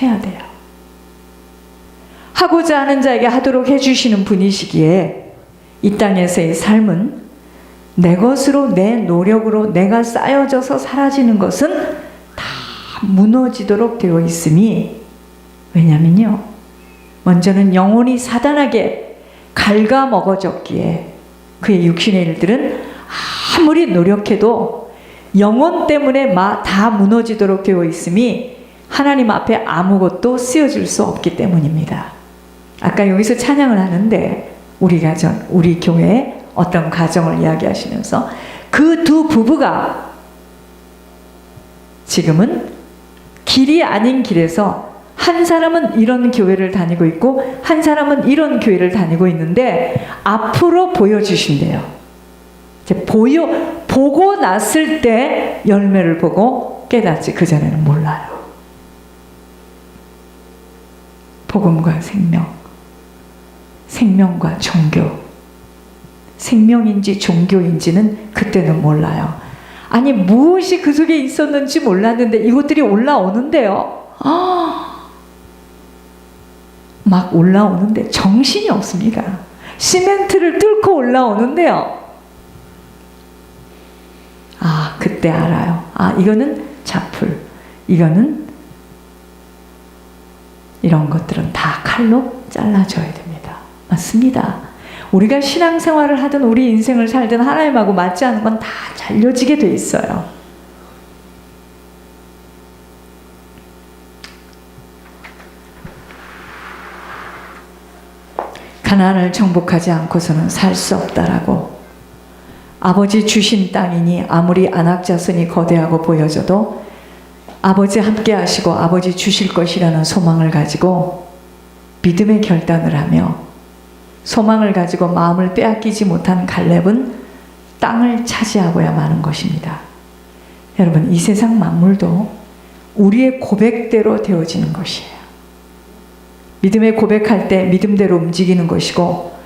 해야 돼요. 하고자 하는 자에게 하도록 해주시는 분이시기에 이 땅에서의 삶은 내 것으로, 내 노력으로 내가 쌓여져서 사라지는 것은 다 무너지도록 되어 있음이, 왜냐면요, 먼저는 영혼이 사단에게 갉아먹어졌기에 그의 육신의 일들은 아무리 노력해도 영혼 때문에 다 무너지도록 되어 있음이 하나님 앞에 아무것도 쓰여질 수 없기 때문입니다. 아까 여기서 찬양을 하는데 우리 가정, 우리 교회의 어떤 가정을 이야기하시면서 그 두 부부가 지금은 길이 아닌 길에서 한 사람은 이런 교회를 다니고 있고 한 사람은 이런 교회를 다니고 있는데 앞으로 보여주신대요. 이제 보고 났을 때 열매를 보고 깨닫지 그전에는 몰라요. 복음과 생명, 생명과 종교, 생명인지 종교인지는 그때는 몰라요. 아니 무엇이 그 속에 있었는지 몰랐는데 이것들이 올라오는데요. 막 올라오는데 정신이 없습니다. 시멘트를 뚫고 올라오는데요. 그때 알아요. 이거는 자풀, 이거는 이런 것들은 다 칼로 잘라줘야 됩니다. 맞습니다. 우리가 신앙생활을 하든 우리 인생을 살든 하나님하고 맞지 않은 건 다 잘려지게 돼 있어요. 가나안을 정복하지 않고서는 살 수 없다라고, 아버지 주신 땅이니 아무리 안악자손이 거대하고 보여져도 아버지 함께 하시고 아버지 주실 것이라는 소망을 가지고 믿음의 결단을 하며 소망을 가지고 마음을 빼앗기지 못한 갈렙은 땅을 차지하고야 마는 것입니다. 여러분, 이 세상 만물도 우리의 고백대로 되어지는 것이에요. 믿음의 고백할 때 믿음대로 움직이는 것이고,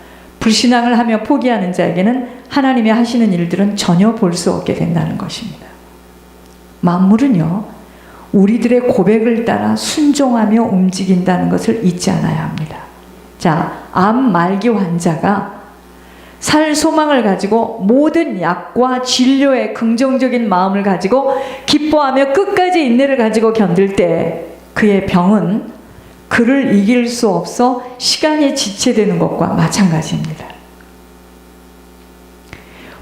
불신앙을 하며 포기하는 자에게는 하나님이 하시는 일들은 전혀 볼 수 없게 된다는 것입니다. 만물은요, 우리들의 고백을 따라 순종하며 움직인다는 것을 잊지 않아야 합니다. 자, 암 말기 환자가 살 소망을 가지고 모든 약과 진료에 긍정적인 마음을 가지고 기뻐하며 끝까지 인내를 가지고 견딜 때 그의 병은 그를 이길 수 없어 시간이 지체되는 것과 마찬가지입니다.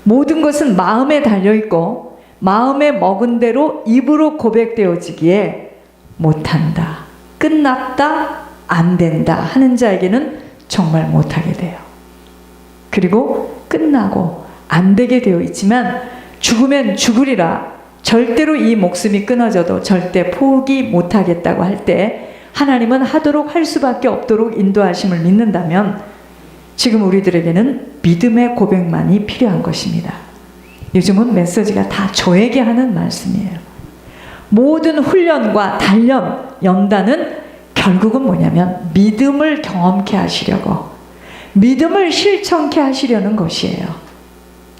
모든 것은 마음에 달려있고 마음에 먹은 대로 입으로 고백되어지기에 못한다, 끝났다, 안 된다 하는 자에게는 정말 못하게 돼요. 그리고 끝나고 안 되게 되어 있지만 죽으면 죽으리라, 절대로 이 목숨이 끊어져도 절대 포기 못하겠다고 할 때 하나님은 하도록 할 수밖에 없도록 인도하심을 믿는다면 지금 우리들에게는 믿음의 고백만이 필요한 것입니다. 요즘은 메시지가 다 저에게 하는 말씀이에요. 모든 훈련과 단련, 연단은 결국은 뭐냐면 믿음을 경험케 하시려고, 믿음을 실천케 하시려는 것이에요.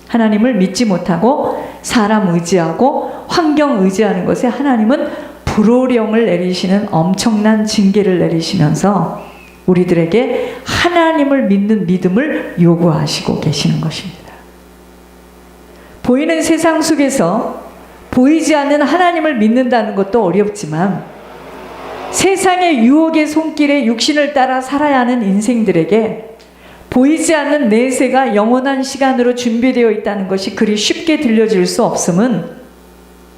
하나님을 믿지 못하고 사람 의지하고 환경 의지하는 것에 하나님은 불호령을 내리시는 엄청난 징계를 내리시면서 우리들에게 하나님을 믿는 믿음을 요구하시고 계시는 것입니다. 보이는 세상 속에서 보이지 않는 하나님을 믿는다는 것도 어렵지만 세상의 유혹의 손길에 육신을 따라 살아야 하는 인생들에게 보이지 않는 내세가 영원한 시간으로 준비되어 있다는 것이 그리 쉽게 들려질 수 없음은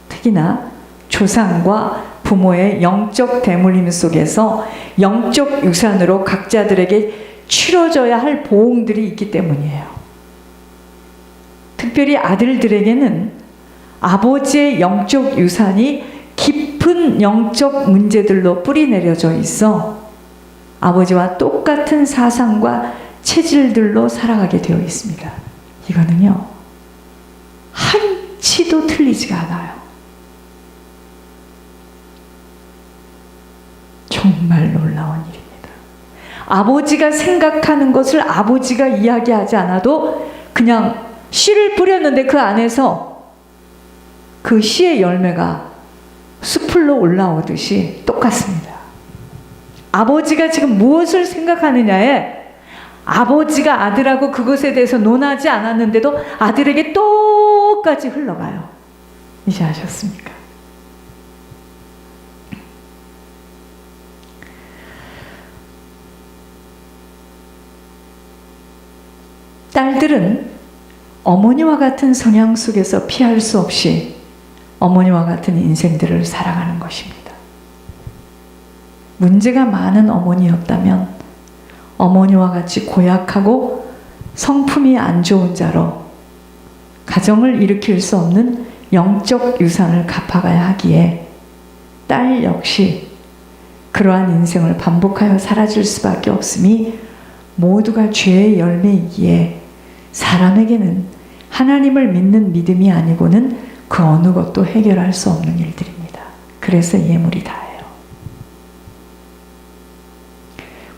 특히나 조상과 부모의 영적 대물림 속에서 영적 유산으로 각자들에게 치러져야 할 보응들이 있기 때문이에요. 특별히 아들들에게는 아버지의 영적 유산이 깊은 영적 문제들로 뿌리내려져 있어 아버지와 똑같은 사상과 체질들로 살아가게 되어 있습니다. 이거는요, 한치도 틀리지가 않아요. 정말 놀라운 일입니다. 아버지가 생각하는 것을 아버지가 이야기하지 않아도 그냥 씨를 뿌렸는데 그 안에서 그 씨의 열매가 수풀로 올라오듯이 똑같습니다. 아버지가 지금 무엇을 생각하느냐에 아버지가 아들하고 그것에 대해서 논하지 않았는데도 아들에게 똑같이 흘러가요. 이제 아셨습니까? 딸들은 어머니와 같은 성향 속에서 피할 수 없이 어머니와 같은 인생들을 살아가는 것입니다. 문제가 많은 어머니였다면 어머니와 같이 고약하고 성품이 안 좋은 자로 가정을 일으킬 수 없는 영적 유산을 갚아가야 하기에 딸 역시 그러한 인생을 반복하여 사라질 수밖에 없음이 모두가 죄의 열매이기에 사람에게는 하나님을 믿는 믿음이 아니고는 그 어느 것도 해결할 수 없는 일들입니다. 그래서 예물이 다예요.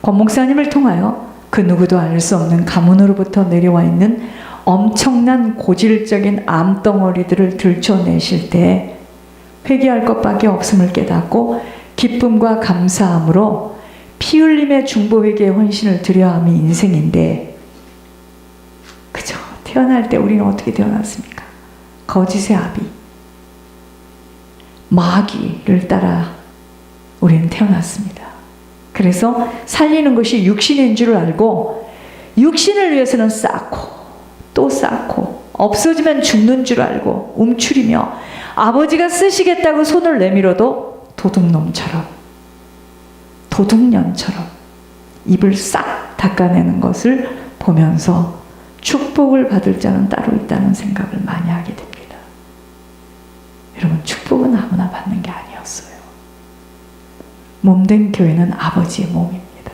권 목사님을 통하여 그 누구도 알 수 없는 가문으로부터 내려와 있는 엄청난 고질적인 암덩어리들을 들춰내실 때 회개할 것밖에 없음을 깨닫고 기쁨과 감사함으로 피 흘림의 중보회개의 헌신을 드려야 함이 인생인데, 그죠? 태어날 때 우리는 어떻게 태어났습니까? 거짓의 아비, 마귀를 따라 우리는 태어났습니다. 그래서 살리는 것이 육신인 줄 알고 육신을 위해서는 쌓고 또 쌓고 없어지면 죽는 줄 알고 움츠리며 아버지가 쓰시겠다고 손을 내밀어도 도둑놈처럼 도둑년처럼 입을 싹 닦아내는 것을 보면서 축복을 받을 자는 따로 있다는 생각을 많이 하게 됩니다. 여러분, 축복은 아무나 받는 게 아니었어요. 몸된 교회는 아버지의 몸입니다.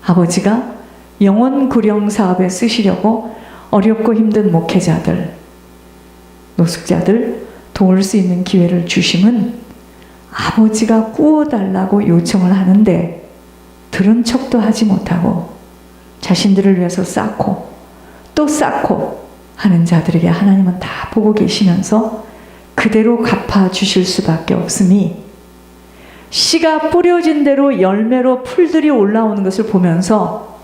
아버지가 영혼 구령 사업에 쓰시려고 어렵고 힘든 목회자들, 노숙자들 도울 수 있는 기회를 주심은 아버지가 구워달라고 요청을 하는데 들은 척도 하지 못하고 자신들을 위해서 쌓고 또 쌓고 하는 자들에게 하나님은 다 보고 계시면서 그대로 갚아주실 수밖에 없으니 씨가 뿌려진 대로 열매로 풀들이 올라오는 것을 보면서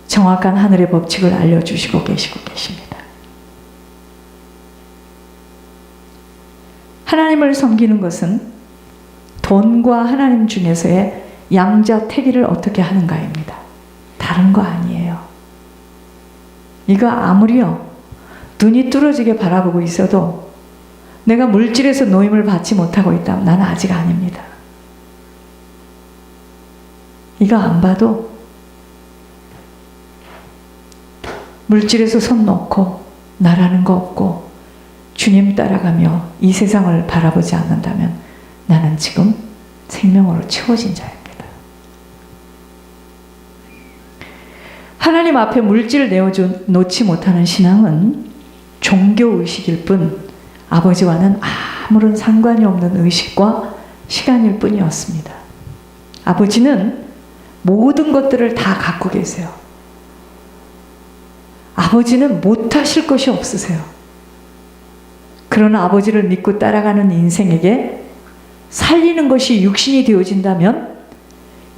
정확한 하늘의 법칙을 알려주시고 계십니다. 하나님을 섬기는 것은 돈과 하나님 중에서의 양자택일을 어떻게 하는가입니다. 다른 거 아니에요. 이거 아무리요 눈이 뚫어지게 바라보고 있어도 내가 물질에서 노임을 받지 못하고 있다면 나는 아직 아닙니다. 이거 안 봐도 물질에서 손 놓고 나라는 거 없고 주님 따라가며 이 세상을 바라보지 않는다면 나는 지금 생명으로 채워진 자입니다. 하나님 앞에 물질을 내어놓지 못하는 신앙은 종교의식일 뿐 아버지와는 아무런 상관이 없는 의식과 시간일 뿐이었습니다. 아버지는 모든 것들을 다 갖고 계세요. 아버지는 못하실 것이 없으세요. 그러나 아버지를 믿고 따라가는 인생에게 살리는 것이 육신이 되어진다면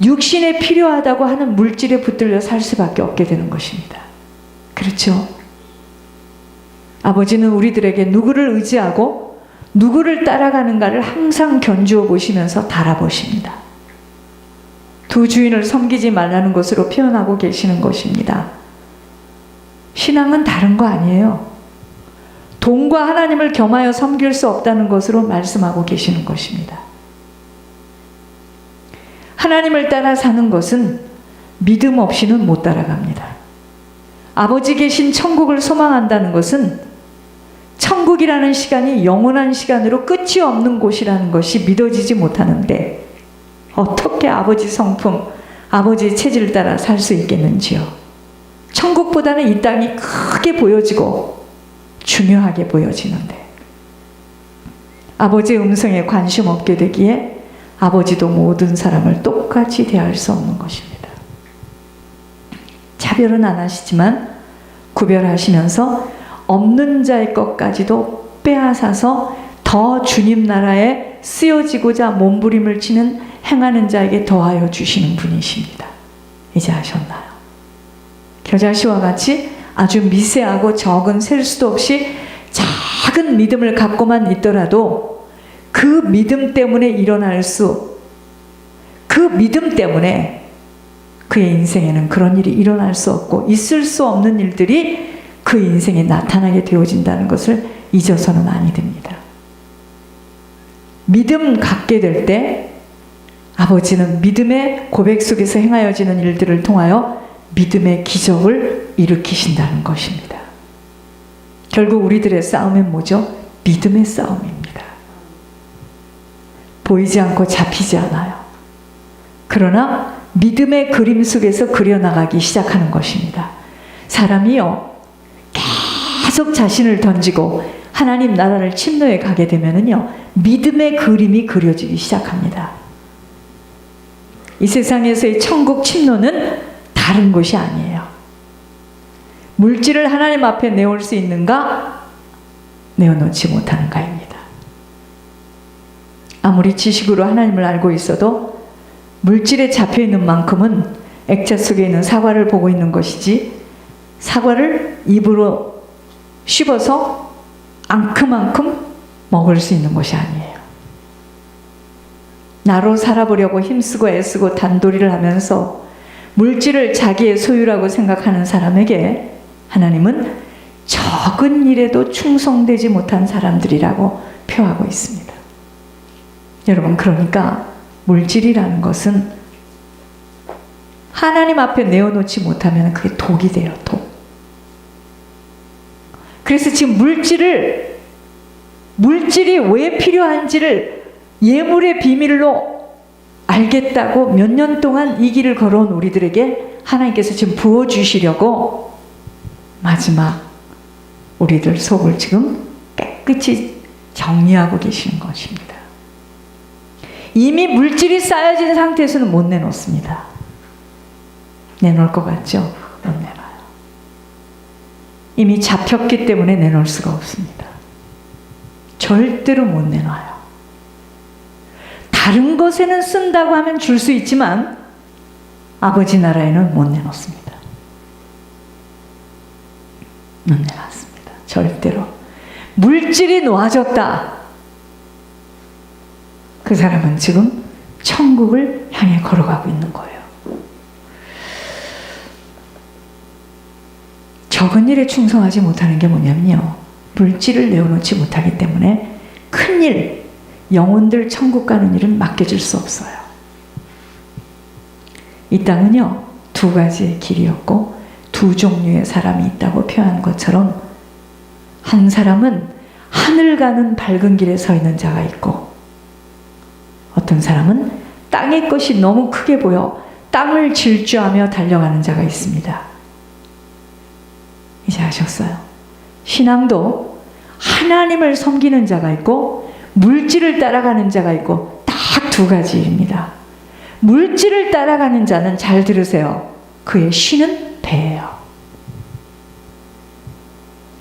육신에 필요하다고 하는 물질에 붙들려 살 수밖에 없게 되는 것입니다. 그렇죠? 아버지는 우리들에게 누구를 의지하고 누구를 따라가는가를 항상 견주어 보시면서 달아보십니다. 두 주인을 섬기지 말라는 것으로 표현하고 계시는 것입니다. 신앙은 다른 거 아니에요. 돈과 하나님을 겸하여 섬길 수 없다는 것으로 말씀하고 계시는 것입니다. 하나님을 따라 사는 것은 믿음 없이는 못 따라갑니다. 아버지 계신 천국을 소망한다는 것은 천국이라는 시간이 영원한 시간으로 끝이 없는 곳이라는 것이 믿어지지 못하는데 어떻게 아버지 성품, 아버지 체질을 따라 살 수 있겠는지요. 천국보다는 이 땅이 크게 보여지고 중요하게 보여지는데 아버지의 음성에 관심 없게 되기에 아버지도 모든 사람을 똑같이 대할 수 없는 것입니다. 차별은 안 하시지만 구별하시면서 없는 자의 것까지도 빼앗아서 더 주님 나라에 쓰여지고자 몸부림을 치는 행하는 자에게 더하여 주시는 분이십니다. 이제 아셨나요? 겨자씨와 같이 아주 미세하고 적은 셀 수도 없이 작은 믿음을 갖고만 있더라도 그 믿음 때문에 그 믿음 때문에 그의 인생에는 그런 일이 일어날 수 없고 있을 수 없는 일들이 그 인생에 나타나게 되어진다는 것을 잊어서는 아니 됩니다. 믿음 갖게 될 때 아버지는 믿음의 고백 속에서 행하여지는 일들을 통하여 믿음의 기적을 일으키신다는 것입니다. 결국 우리들의 싸움은 뭐죠? 믿음의 싸움입니다. 보이지 않고 잡히지 않아요. 그러나 믿음의 그림 속에서 그려나가기 시작하는 것입니다. 사람이요, 계속 자신을 던지고 하나님 나라를 침노해 가게 되면은요, 믿음의 그림이 그려지기 시작합니다. 이 세상에서의 천국 침노는 다른 것이 아니에요. 물질을 하나님 앞에 내올 수 있는가? 내어놓지 못하는가입니다. 아무리 지식으로 하나님을 알고 있어도 물질에 잡혀있는 만큼은 액자 속에 있는 사과를 보고 있는 것이지, 사과를 입으로 씹어서 앙큼앙큼 먹을 수 있는 것이 아니에요. 나로 살아보려고 힘쓰고 애쓰고 단도리를 하면서 물질을 자기의 소유라고 생각하는 사람에게 하나님은 적은 일에도 충성되지 못한 사람들이라고 표하고 있습니다. 여러분, 그러니까 물질이라는 것은 하나님 앞에 내어놓지 못하면 그게 독이 돼요, 독. 그래서 지금 물질이 왜 필요한지를 예물의 비밀로 알겠다고 몇 년 동안 이 길을 걸어온 우리들에게 하나님께서 지금 부어주시려고 마지막 우리들 속을 지금 깨끗이 정리하고 계시는 것입니다. 이미 물질이 쌓여진 상태에서는 못 내놓습니다. 내놓을 것 같죠? 못 내놔요. 이미 잡혔기 때문에 내놓을 수가 없습니다. 절대로 못 내놔요. 다른 것에는 쓴다고 하면 줄 수 있지만 아버지 나라에는 못 내놓습니다. 못 내놨습니다. 절대로. 물질이 놓아졌다. 그 사람은 지금 천국을 향해 걸어가고 있는 거예요. 적은 일에 충성하지 못하는 게 뭐냐면요, 물질을 내어놓지 못하기 때문에 큰일, 영혼들 천국 가는 일은 맡겨질 수 없어요. 이 땅은요, 두 가지의 길이었고 두 종류의 사람이 있다고 표현한 것처럼, 한 사람은 하늘 가는 밝은 길에 서 있는 자가 있고, 어떤 사람은 땅의 것이 너무 크게 보여 땅을 질주하며 달려가는 자가 있습니다. 이제 아셨어요? 신앙도 하나님을 섬기는 자가 있고 물질을 따라가는 자가 있고 딱 두 가지 일입니다. 물질을 따라가는 자는, 잘 들으세요, 그의 신은 배예요.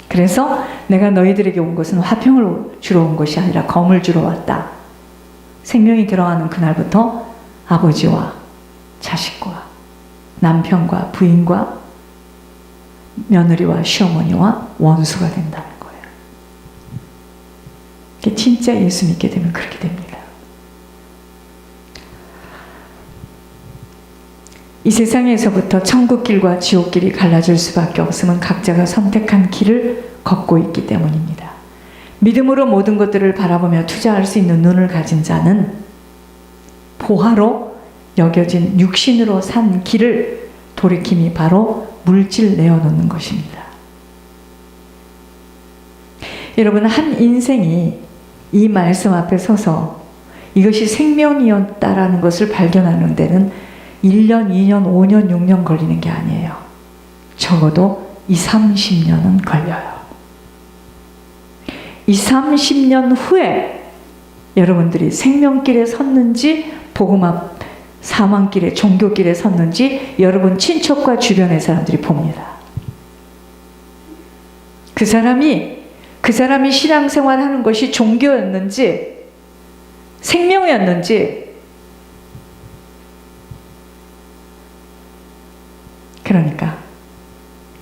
그래서 내가 너희들에게 온 것은 화평을 주러 온 것이 아니라 검을 주러 왔다. 생명이 들어가는 그날부터 아버지와 자식과 남편과 부인과 며느리와 시어머니와 원수가 된다는 거예요. 진짜 예수 믿게 되면 그렇게 됩니다. 이 세상에서부터 천국길과 지옥길이 갈라질 수밖에 없음은 각자가 선택한 길을 걷고 있기 때문입니다. 믿음으로 모든 것들을 바라보며 투자할 수 있는 눈을 가진 자는 보화로 여겨진 육신으로 산 길을 돌이킴이 바로 물질 내어놓는 것입니다. 여러분, 한 인생이 이 말씀 앞에 서서 이것이 생명이었다라는 것을 발견하는 데는 1년, 2년, 5년, 6년 걸리는 게 아니에요. 적어도 20, 30년은 걸려요. 20, 30년 후에 여러분들이 생명길에 섰는지 복음 앞 사망길에, 종교길에 섰는지 여러분 친척과 주변의 사람들이 봅니다. 그 사람이 신앙생활 하는 것이 종교였는지 생명이었는지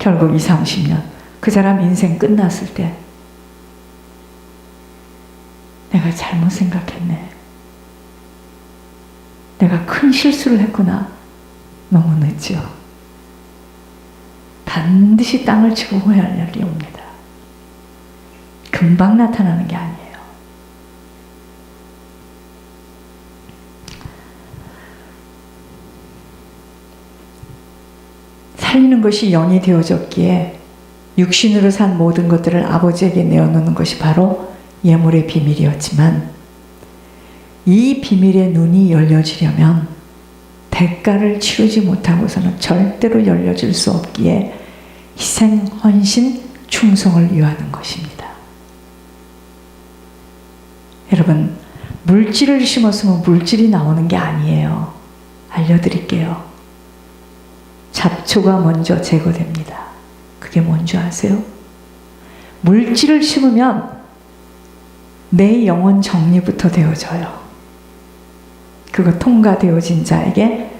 결국 20, 30년 그 사람 인생 끝났을 때 내가 잘못 생각했네. 내가 큰 실수를 했구나. 너무 늦죠. 반드시 땅을 치고 후회할 날이 옵니다. 금방 나타나는 게 아니에요. 살리는 것이 영이 되어졌기에 육신으로 산 모든 것들을 아버지에게 내어놓는 것이 바로 예물의 비밀이었지만, 이 비밀의 눈이 열려지려면 대가를 치르지 못하고서는 절대로 열려질 수 없기에 희생, 헌신, 충성을 요하는 것입니다. 여러분, 물질을 심었으면 물질이 나오는 게 아니에요. 알려드릴게요. 잡초가 먼저 제거됩니다. 그게 뭔지 아세요? 물질을 심으면 내 영혼 정리부터 되어져요. 그거 통과되어진 자에게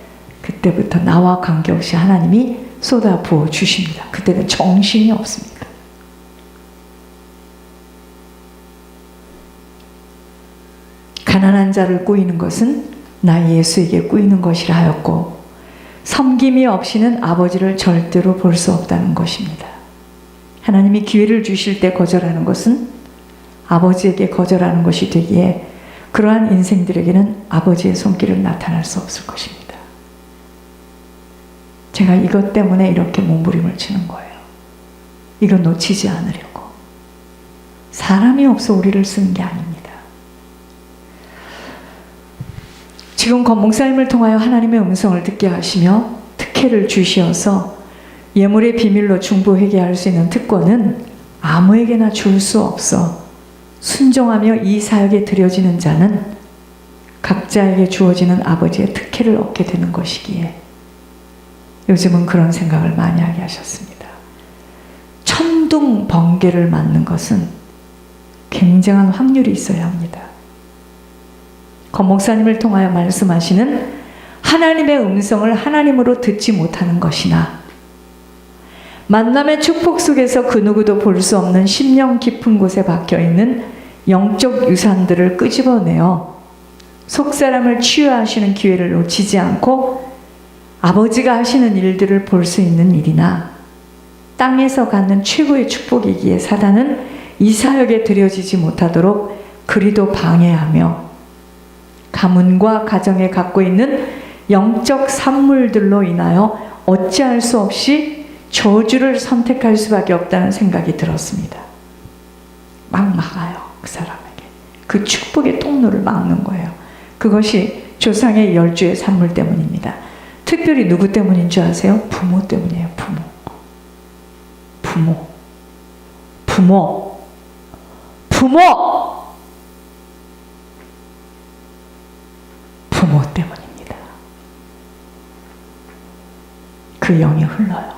그때부터 나와 관계없이 하나님이 쏟아 부어 주십니다. 그때는 정신이 없습니다. 가난한 자를 꾸이는 것은 나 예수에게 꾸이는 것이라 하였고, 섬김이 없이는 아버지를 절대로 볼 수 없다는 것입니다. 하나님이 기회를 주실 때 거절하는 것은 아버지에게 거절하는 것이 되기에 그러한 인생들에게는 아버지의 손길은 나타날 수 없을 것입니다. 제가 이것 때문에 이렇게 몸부림을 치는 거예요. 이거 놓치지 않으려고. 사람이 없어 우리를 쓰는 게 아닙니다. 지금 권목사님을 통하여 하나님의 음성을 듣게 하시며 특혜를 주시어서 예물의 비밀로 중보회개할 수 있는 특권은 아무에게나 줄 수 없어 순종하며 이 사역에 드려지는 자는 각자에게 주어지는 아버지의 특혜를 얻게 되는 것이기에 요즘은 그런 생각을 많이 하게 하셨습니다. 천둥 번개를 맞는 것은 굉장한 확률이 있어야 합니다. 권목사님을 통하여 말씀하시는 하나님의 음성을 하나님으로 듣지 못하는 것이나, 만남의 축복 속에서 그 누구도 볼 수 없는 심령 깊은 곳에 박혀있는 영적 유산들을 끄집어내어 속사람을 치유하시는 기회를 놓치지 않고 아버지가 하시는 일들을 볼 수 있는 일이나, 땅에서 갖는 최고의 축복이기에 사단은 이 사역에 드려지지 못하도록 그리도 방해하며 가문과 가정에 갖고 있는 영적 산물들로 인하여 어찌할 수 없이 저주를 선택할 수밖에 없다는 생각이 들었습니다. 막 막아요. 그 사람에게. 그 축복의 통로를 막는 거예요. 그것이 조상의 열주의 산물 때문입니다. 특별히 누구 때문인 줄 아세요? 부모 때문이에요. 부모. 부모 때문입니다. 그 영이 흘러요.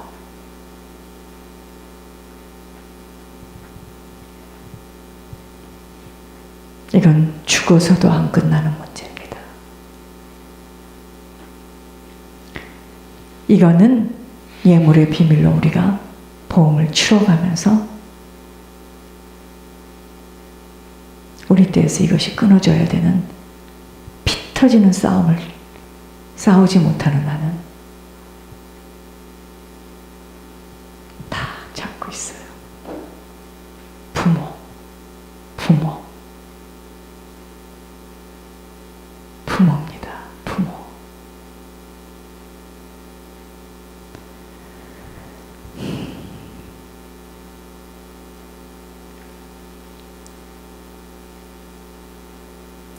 이건 죽어서도 안 끝나는 문제입니다. 이거는 예물의 비밀로 우리가 보험을 치러가면서 우리 때에서 이것이 끊어져야 되는 피 터지는 싸움을 싸우지 못하는 나는 다 잡고 있어요. 부모입니다. 부모.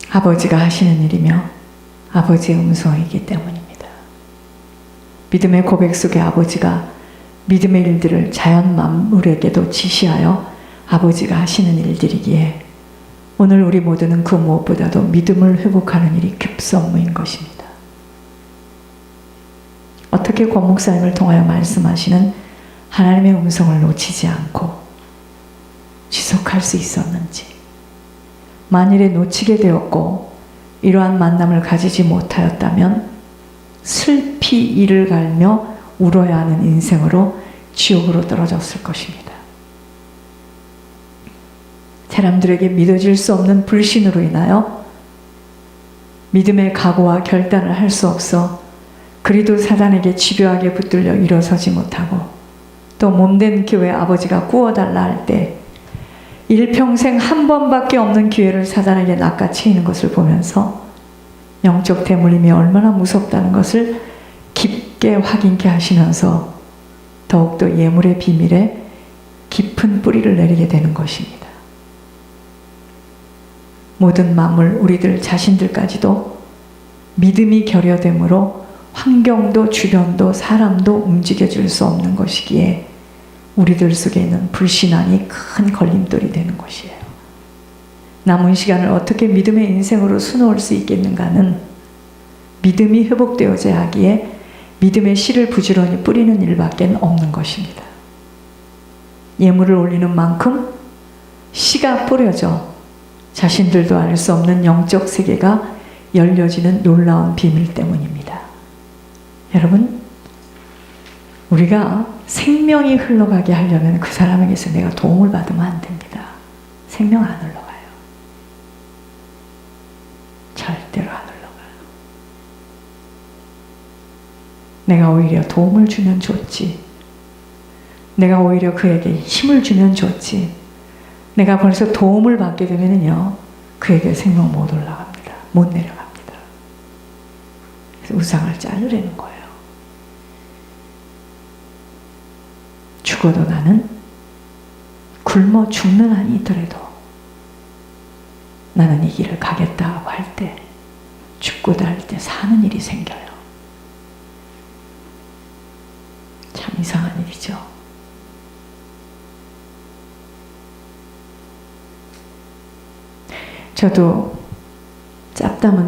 아버지가 하시는 일이며 아버지의 음성이기 때문입니다. 믿음의 고백 속에 아버지가 믿음의 일들을 자연 만물에게도 지시하여 아버지가 하시는 일들이기에 오늘 우리 모두는 그 무엇보다도 믿음을 회복하는 일이 급선무인 것입니다. 어떻게 권 목사님을 통하여 말씀하시는 하나님의 음성을 놓치지 않고 지속할 수 있었는지, 만일에 놓치게 되었고 이러한 만남을 가지지 못하였다면 슬피 이를 갈며 울어야 하는 인생으로 지옥으로 떨어졌을 것입니다. 사람들에게 믿어질 수 없는 불신으로 인하여 믿음의 각오와 결단을 할 수 없어 그리도 사단에게 집요하게 붙들려 일어서지 못하고 또 몸된 교회 아버지가 구워달라 할 때 일평생 한 번밖에 없는 기회를 사단에게 낚아채이는 것을 보면서 영적 대물림이 얼마나 무섭다는 것을 깊게 확인케 하시면서 더욱더 예물의 비밀에 깊은 뿌리를 내리게 되는 것입니다. 모든 만물, 우리들 자신들까지도 믿음이 결여되므로 환경도 주변도 사람도 움직여줄 수 없는 것이기에 우리들 속에 있는 불신앙이 큰 걸림돌이 되는 것이에요. 남은 시간을 어떻게 믿음의 인생으로 수놓을 수 있겠는가는 믿음이 회복되어져야 하기에 믿음의 씨를 부지런히 뿌리는 일밖에 없는 것입니다. 예물을 올리는 만큼 씨가 뿌려져 자신들도 알 수 없는 영적 세계가 열려지는 놀라운 비밀 때문입니다. 여러분, 우리가 생명이 흘러가게 하려면 그 사람에게서 내가 도움을 받으면 안 됩니다. 생명 안 흘러가요. 절대로 안 흘러가요. 내가 오히려 도움을 주면 좋지. 내가 오히려 그에게 힘을 주면 좋지. 내가 벌써 도움을 받게 되면요, 그에게 생명 못 올라갑니다. 못 내려갑니다. 그래서 우상을 자르려는 거예요. 죽어도 나는 굶어 죽는 한이 있더라도 나는 이 길을 가겠다고 할 때, 죽고자 할 때 사는 일이 생겨요. 참 이상한 일이죠. 저도 짭담은